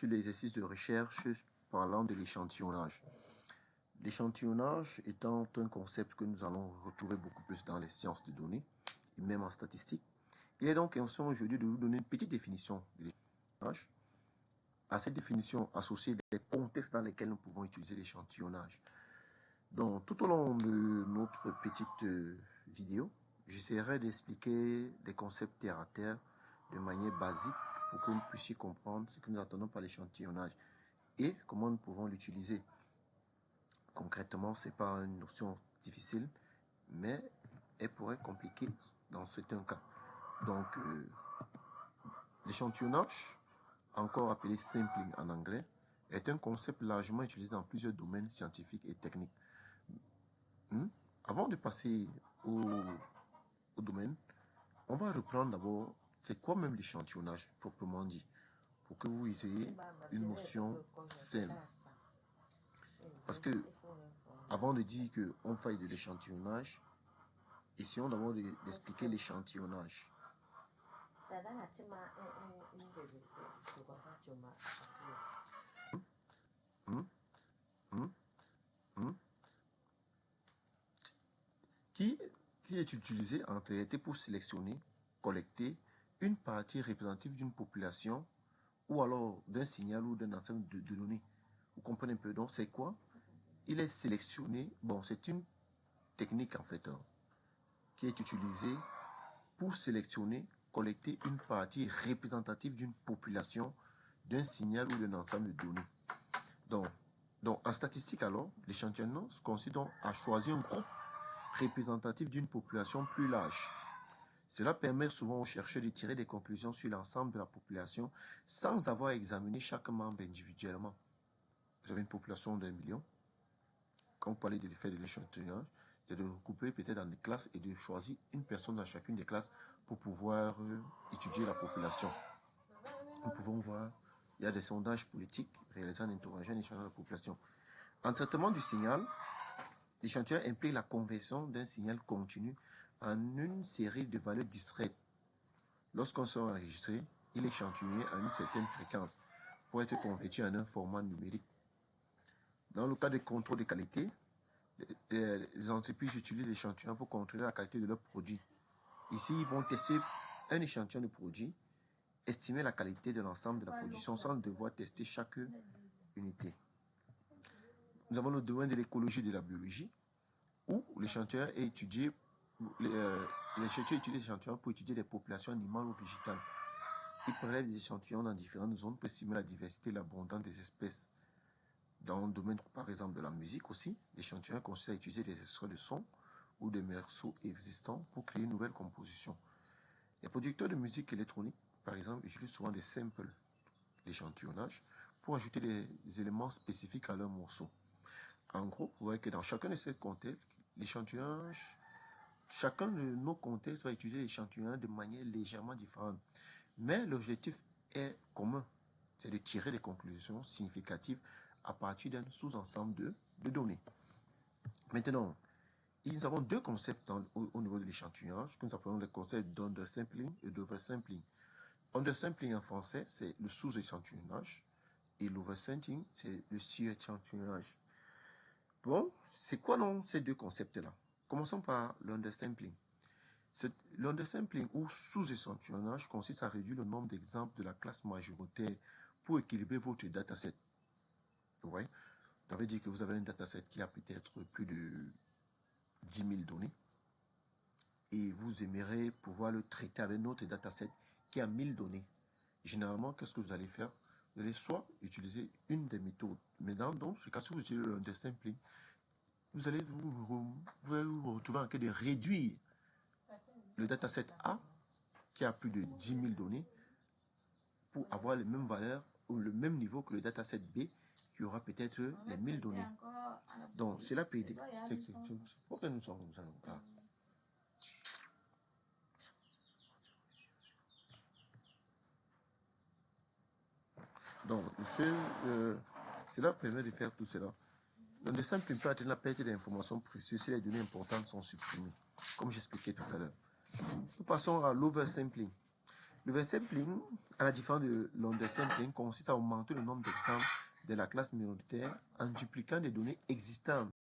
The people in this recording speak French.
sur l'exercice de recherche parlant de l'échantillonnage. L'échantillonnage étant un concept que nous allons retrouver beaucoup plus dans les sciences de données et même en statistique. Il est donc question aujourd'hui de vous donner une petite définition de l'échantillonnage. À cette définition, associer les contextes dans lesquels nous pouvons utiliser l'échantillonnage. Donc, tout au long de notre petite vidéo, j'essaierai d'expliquer des concepts terre à terre de manière basique pour que vous puissiez comprendre ce que nous entendons par l'échantillonnage et comment nous pouvons l'utiliser. Concrètement, ce n'est pas une notion difficile, mais elle pourrait compliquer dans certains cas. Donc, l'échantillonnage, encore appelé sampling en anglais, est un concept largement utilisé dans plusieurs domaines scientifiques et techniques. Avant de passer au domaine, on va reprendre d'abord c'est quoi même l'échantillonnage proprement dit, pour que vous ayez une notion simple. Parce que avant de dire qu'on fait de l'échantillonnage, essayons d'abord d'expliquer l'échantillonnage. Qui est utilisé en réalité pour sélectionner, collecter une partie représentative d'une population ou alors d'un signal ou d'un ensemble de données. Vous comprenez un peu? Donc c'est quoi? Il est sélectionné, bon c'est une technique en fait qui est utilisée pour sélectionner, collecter une partie représentative d'une population, d'un signal ou d'un ensemble de données. Donc en statistique alors, l'échantillonnage consiste donc à choisir un groupe représentatif d'une population plus large. Cela permet souvent aux chercheurs de tirer des conclusions sur l'ensemble de la population sans avoir examiné chaque membre individuellement. Vous avez une population d'1 million. Quand vous parlez de l'effet de l'échantillonnage, c'est de recouper peut-être dans des classes et de choisir une personne dans chacune des classes pour pouvoir étudier la population. Nous pouvons voir, il y a des sondages politiques réalisés en interrogeant l'échantillon de la population. En traitement du signal, l'échantillon implique la conversion d'un signal continu en une série de valeurs distraites. Lorsqu'on sera enregistré, il est échantillonné à une certaine fréquence pour être converti en un format numérique. Dans le cas de contrôle de qualité, les entreprises utilisent l'échantillon pour contrôler la qualité de leurs produits. Ici, ils vont tester un échantillon de produits, estimer la qualité de l'ensemble de la production sans devoir tester chaque unité. Nous avons le domaine de l'écologie et de la biologie, où l'échantillon est étudié, les chercheurs utilisent l'échantillon pour étudier les populations animales ou végétales. Ils prélèvent des échantillons dans différentes zones pour estimer la diversité et l'abondance des espèces. Dans le domaine, par exemple, de la musique aussi, l'échantillon consiste à utiliser des extraits de sons ou des morceaux existants pour créer une nouvelle composition. Les producteurs de musique électronique, par exemple, utilisent souvent des samples d'échantillonnage pour ajouter des éléments spécifiques à leurs morceaux. En gros, vous voyez que dans chacun de ces contextes, l'échantillonnage, chacun de nos contextes va utiliser l'échantillonnage de manière légèrement différente. Mais l'objectif est commun, c'est de tirer des conclusions significatives à partir d'un sous-ensemble de données. Maintenant, nous avons deux concepts au niveau de l'échantillonnage, que nous appelons les concepts d'undersampling et d'oversampling. Undersampling en français, c'est le sous-échantillonnage, et l'oversampling, c'est le sur-échantillonnage. Bon, c'est quoi donc ces deux concepts-là? Commençons par l'undersampling. L'undersampling ou sous-échantillonnage consiste à réduire le nombre d'exemples de la classe majoritaire pour équilibrer votre dataset. Ouais. Ça veut dire que vous avez un dataset qui a peut-être plus de 10 000 données et vous aimeriez pouvoir le traiter avec notre dataset qui a 1000 données. Généralement, qu'est-ce que vous allez faire? Vous allez soit utiliser une des méthodes. Mais dans ce cas, si vous utilisez l'undersampling, vous allez vous retrouver en cas de réduire le dataset A qui a plus de 10 000 données pour avoir les mêmes valeurs ou le même niveau que le dataset B qui aura peut-être les 1000 données. Donc, c'est la PD. Pourquoi nous sommes comme ça? Donc, cela permet de faire tout cela. L'undersampling peut atteindre la perte d'informations précieuses si les données importantes sont supprimées, comme j'expliquais tout à l'heure. Nous passons à l'oversampling. L'oversampling, à la différence de l'undersampling, consiste à augmenter le nombre d'exemples de la classe minoritaire en dupliquant des données existantes.